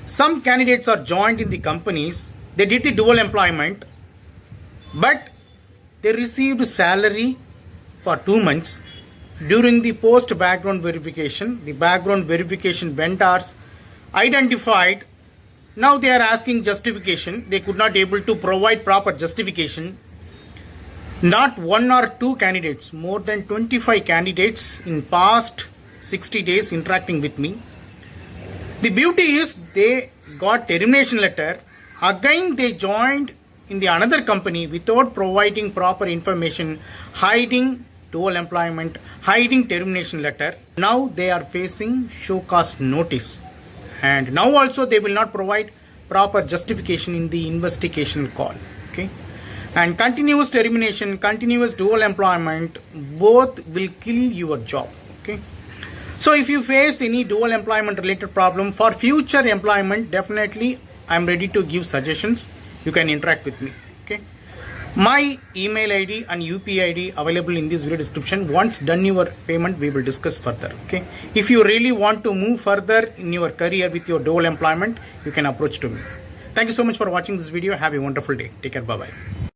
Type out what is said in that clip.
Some candidates are joined in the companies, they did the dual employment, but they received salary for 2 months. During the post background verification, the background verification vendors identified, now they are asking justification. They could not able to provide proper justification. Not one or two candidates, more than 25 candidates in past 60 days interacting with me. The beauty is they got termination letter. Again they joined in the another company without providing proper information, hiding dual employment, hiding termination letter. Now they are facing show cause notice. And now also they will not provide proper justification in the investigation call. Okay. And continuous termination, continuous dual employment, both will kill your job. Okay. So if you face any dual employment related problem for future employment, definitely I am ready to give suggestions. You can interact with me. Okay. My email ID and UPI ID available in this video description. Once done your payment, we will discuss further. Okay. If you really want to move further in your career with your dual employment, you can approach to me. Thank you so much for watching this video. Have a wonderful day. Take care. Bye bye.